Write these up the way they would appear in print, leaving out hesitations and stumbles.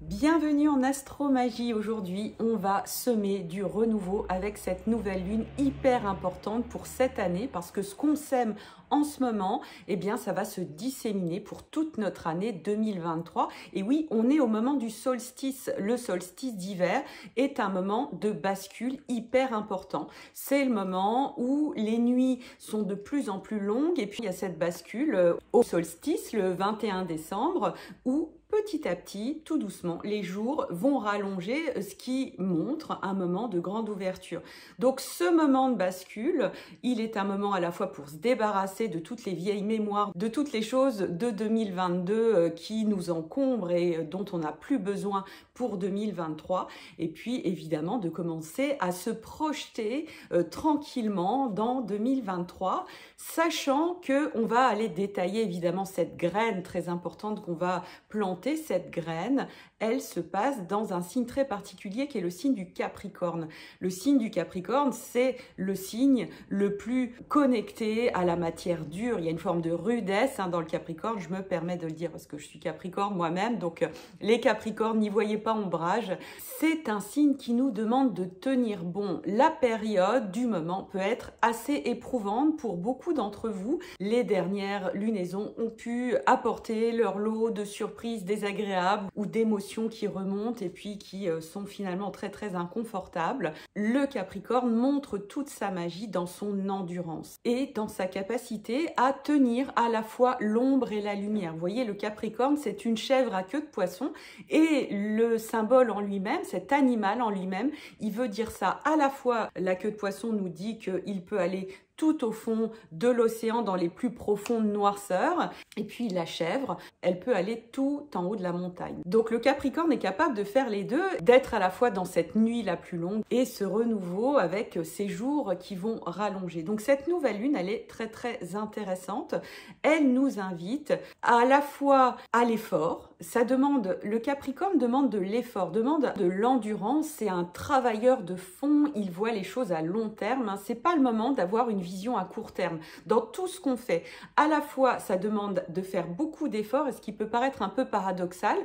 Bienvenue en Astromagie. Aujourd'hui, on va semer du renouveau avec cette nouvelle lune hyper importante pour cette année parce que ce qu'on sème en ce moment, eh bien, ça va se disséminer pour toute notre année 2023. Et oui, on est au moment du solstice. Le solstice d'hiver est un moment de bascule hyper important. C'est le moment où les nuits sont de plus en plus longues et puis il y a cette bascule au solstice le 21 décembre où petit à petit, tout doucement, les jours vont rallonger, ce qui montre un moment de grande ouverture. Donc ce moment de bascule, il est un moment à la fois pour se débarrasser de toutes les vieilles mémoires, de toutes les choses de 2022 qui nous encombrent et dont on n'a plus besoin pour 2023. Et puis évidemment de commencer à se projeter tranquillement dans 2023, sachant qu'on va aller détailler évidemment cette graine très importante qu'on va planter. Cette graine, elle se passe dans un signe très particulier qui est le signe du Capricorne. Le signe du Capricorne, c'est le signe le plus connecté à la matière dure. Il y a une forme de rudesse dans le Capricorne, je me permets de le dire parce que je suis Capricorne moi-même, donc les Capricornes, n'y voyez pas ombrage. C'est un signe qui nous demande de tenir bon. La période du moment peut être assez éprouvante pour beaucoup d'entre vous. Les dernières lunaisons ont pu apporter leur lot de surprises désagréables ou d'émotions qui remontent et puis qui sont finalement très inconfortables. Le Capricorne montre toute sa magie dans son endurance et dans sa capacité à tenir à la fois l'ombre et la lumière. Vous voyez, le Capricorne, c'est une chèvre à queue de poisson et le symbole en lui-même, cet animal en lui-même, il veut dire ça. À la fois, la queue de poisson nous dit qu'il peut aller tout au fond de l'océan, dans les plus profondes noirceurs. Et puis la chèvre, elle peut aller tout en haut de la montagne. Donc le Capricorne est capable de faire les deux, d'être à la fois dans cette nuit la plus longue et ce renouveau avec ces jours qui vont rallonger. Donc cette nouvelle lune, elle est très intéressante. Elle nous invite à la fois à l'effort. Ça demande, le Capricorne demande de l'effort, demande de l'endurance. C'est un travailleur de fond. Il voit les choses à long terme. C'est pas le moment d'avoir une vision à court terme. Dans tout ce qu'on fait, à la fois, ça demande de faire beaucoup d'efforts, et ce qui peut paraître un peu paradoxal,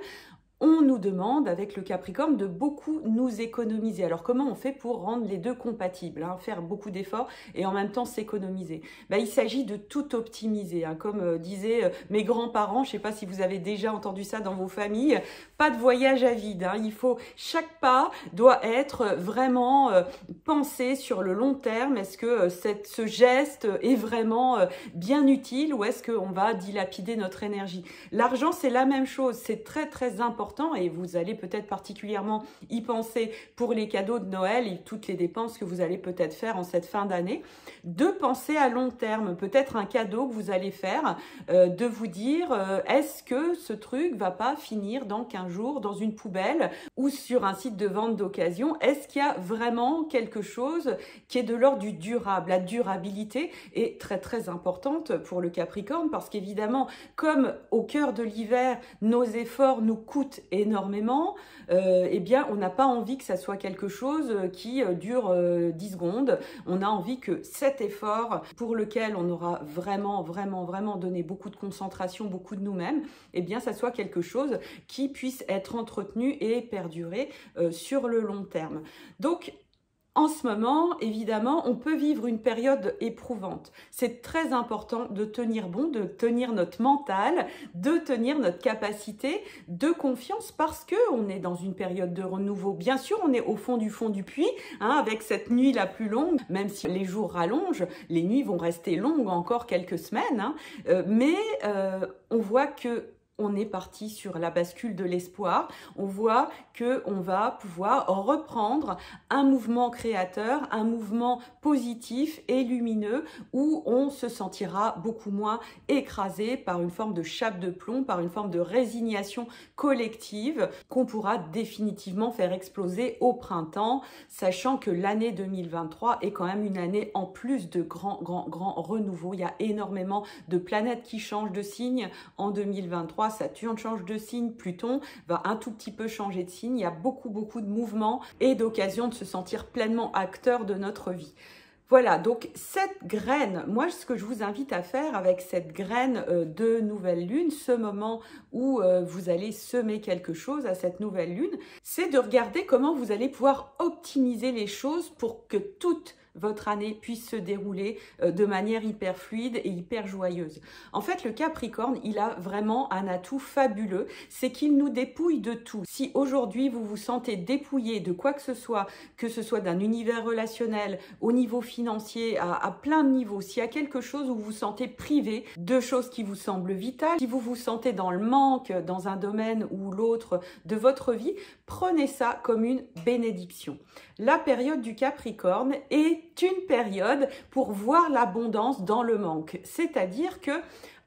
on nous demande, avec le Capricorne, de beaucoup nous économiser. Alors, comment on fait pour rendre les deux compatibles, faire beaucoup d'efforts et en même temps s'économiser? Il s'agit de tout optimiser. Comme disaient mes grands-parents, je ne sais pas si vous avez déjà entendu ça dans vos familles, pas de voyage à vide. Il faut, chaque pas doit être vraiment pensé sur le long terme. Est-ce que ce geste est vraiment bien utile ou est-ce qu'on va dilapider notre énergie? L'argent, c'est la même chose. C'est très important. Et vous allez peut-être particulièrement y penser pour les cadeaux de Noël et toutes les dépenses que vous allez peut-être faire en cette fin d'année, de penser à long terme, peut-être un cadeau que vous allez faire, de vous dire est-ce que ce truc va pas finir dans 15 jours dans une poubelle ou sur un site de vente d'occasion? Est-ce qu'il y a vraiment quelque chose qui est de l'ordre du durable? La durabilité est très importante pour le Capricorne parce qu'évidemment, comme au cœur de l'hiver, nos efforts nous coûtent énormément, eh bien on n'a pas envie que ça soit quelque chose qui dure 10 secondes. On a envie que cet effort pour lequel on aura vraiment donné beaucoup de concentration, beaucoup de nous-mêmes, eh bien ça soit quelque chose qui puisse être entretenu et perdurer sur le long terme. Donc en ce moment, évidemment, on peut vivre une période éprouvante. C'est très important de tenir bon, de tenir notre mental, de tenir notre capacité de confiance parce qu'on est dans une période de renouveau. Bien sûr, on est au fond du puits, avec cette nuit la plus longue, même si les jours rallongent, les nuits vont rester longues encore quelques semaines, mais on voit que on est parti sur la bascule de l'espoir. On voit qu'on va pouvoir reprendre un mouvement créateur, un mouvement positif et lumineux où on se sentira beaucoup moins écrasé par une forme de chape de plomb, par une forme de résignation collective qu'on pourra définitivement faire exploser au printemps, sachant que l'année 2023 est quand même une année en plus de grand renouveau. Il y a énormément de planètes qui changent de signe en 2023. Saturne change de signe, Pluton va un tout petit peu changer de signe. Il y a beaucoup de mouvements et d'occasions de se sentir pleinement acteur de notre vie. Voilà, donc cette graine, moi ce que je vous invite à faire avec cette graine de nouvelle lune, ce moment où vous allez semer quelque chose à cette nouvelle lune, c'est de regarder comment vous allez pouvoir optimiser les choses pour que toute votre année puisse se dérouler de manière hyper fluide et hyper joyeuse. En fait, le Capricorne, il a vraiment un atout fabuleux, c'est qu'il nous dépouille de tout. Si aujourd'hui vous vous sentez dépouillé de quoi que ce soit d'un univers relationnel, au niveau financier, à plein de niveaux, s'il y a quelque chose où vous vous sentez privé de choses qui vous semblent vitales, si vous vous sentez dans le manque dans un domaine ou l'autre de votre vie, prenez ça comme une bénédiction. La période du Capricorne est une période pour voir l'abondance dans le manque. C'est-à-dire que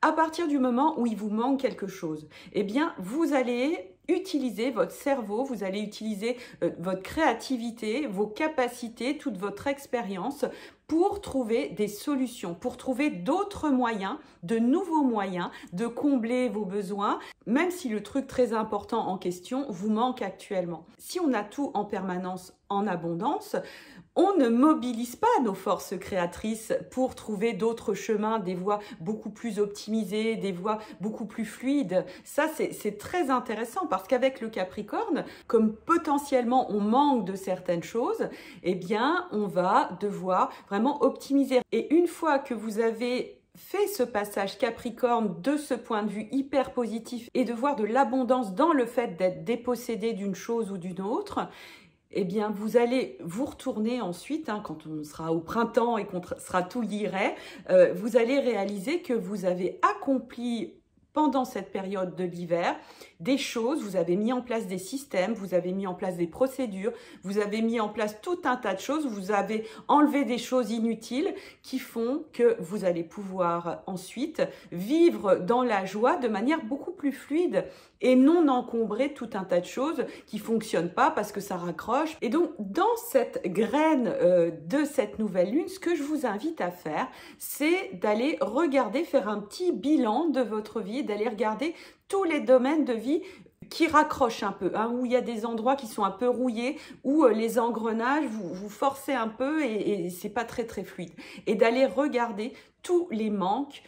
à partir du moment où il vous manque quelque chose, eh bien, vous allez utiliser votre cerveau, vous allez utiliser votre créativité, vos capacités, toute votre expérience pour trouver des solutions, pour trouver d'autres moyens, de nouveaux moyens de combler vos besoins, même si le truc très important en question vous manque actuellement. Si on a tout en permanence en abondance, on ne mobilise pas nos forces créatrices pour trouver d'autres chemins, des voies beaucoup plus optimisées, des voies beaucoup plus fluides. Ça, c'est très intéressant parce qu'avec le Capricorne, comme potentiellement on manque de certaines choses, eh bien, on va devoir vraiment optimiser. Et une fois que vous avez fait ce passage Capricorne de ce point de vue hyper positif et de voir de l'abondance dans le fait d'être dépossédé d'une chose ou d'une autre, eh bien, vous allez vous retourner ensuite, quand on sera au printemps et qu'on sera tout lirait, vous allez réaliser que vous avez accompli pendant cette période de l'hiver des choses, vous avez mis en place des systèmes, vous avez mis en place des procédures, vous avez mis en place tout un tas de choses, vous avez enlevé des choses inutiles qui font que vous allez pouvoir ensuite vivre dans la joie de manière beaucoup plus fluide et non encombrer tout un tas de choses qui ne fonctionnent pas parce que ça raccroche. Et donc, dans cette graine de cette nouvelle lune, ce que je vous invite à faire, c'est d'aller regarder, faire un petit bilan de votre vie, d'aller regarder tous les domaines de vie qui raccrochent un peu, où il y a des endroits qui sont un peu rouillés, où les engrenages, vous forcez un peu et c'est pas très très fluide. Et d'aller regarder tous les manques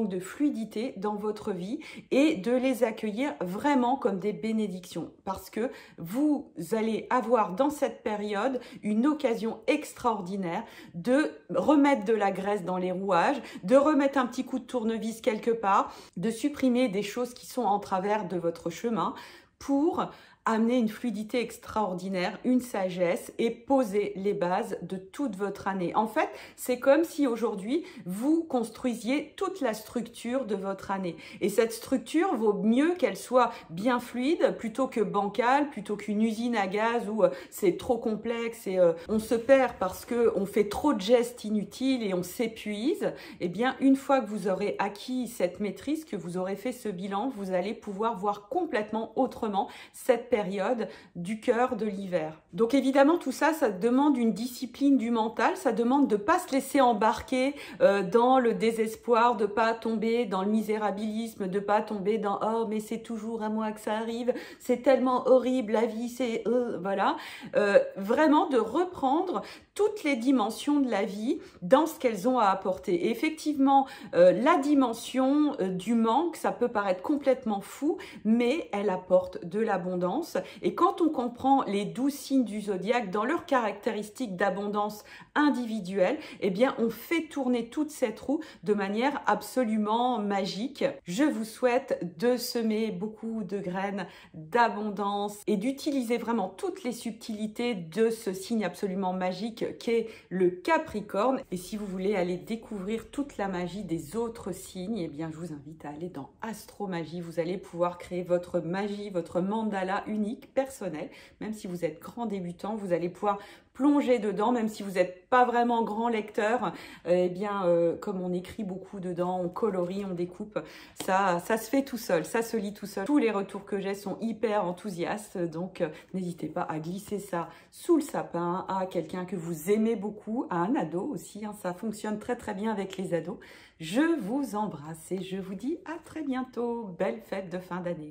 de fluidité dans votre vie et de les accueillir vraiment comme des bénédictions parce que vous allez avoir dans cette période une occasion extraordinaire de remettre de la graisse dans les rouages, de remettre un petit coup de tournevis quelque part, de supprimer des choses qui sont en travers de votre chemin pour amener une fluidité extraordinaire, une sagesse et poser les bases de toute votre année. En fait, c'est comme si aujourd'hui, vous construisiez toute la structure de votre année. Et cette structure vaut mieux qu'elle soit bien fluide plutôt que bancale, plutôt qu'une usine à gaz où c'est trop complexe et on se perd parce qu'on fait trop de gestes inutiles et on s'épuise. Eh bien, une fois que vous aurez acquis cette maîtrise, que vous aurez fait ce bilan, vous allez pouvoir voir complètement autrement cette période du cœur de l'hiver. Donc évidemment tout ça, ça demande une discipline du mental, ça demande de ne pas se laisser embarquer dans le désespoir, de ne pas tomber dans le misérabilisme, de ne pas tomber dans « oh mais c'est toujours à moi que ça arrive, c'est tellement horrible, la vie c'est... voilà ». Vraiment de reprendre toutes les dimensions de la vie dans ce qu'elles ont à apporter. Et effectivement, la dimension du manque, ça peut paraître complètement fou, mais elle apporte de l'abondance. Et quand on comprend les 12 signes du zodiaque dans leurs caractéristiques d'abondance individuelle, eh bien, on fait tourner toute cette roue de manière absolument magique. Je vous souhaite de semer beaucoup de graines d'abondance et d'utiliser vraiment toutes les subtilités de ce signe absolument magique qu'est le Capricorne. Et si vous voulez aller découvrir toute la magie des autres signes, eh bien, je vous invite à aller dans Astromagie. Vous allez pouvoir créer votre magie, votre mandala unique, personnel. Même si vous êtes grand débutant, vous allez pouvoir plonger dedans, même si vous n'êtes pas vraiment grand lecteur, eh bien, comme on écrit beaucoup dedans, on colorie, on découpe, ça se fait tout seul, ça se lit tout seul. Tous les retours que j'ai sont hyper enthousiastes, donc n'hésitez pas à glisser ça sous le sapin à quelqu'un que vous aimez beaucoup, à un ado aussi, ça fonctionne très très bien avec les ados. Je vous embrasse et je vous dis à très bientôt. Belle fête de fin d'année.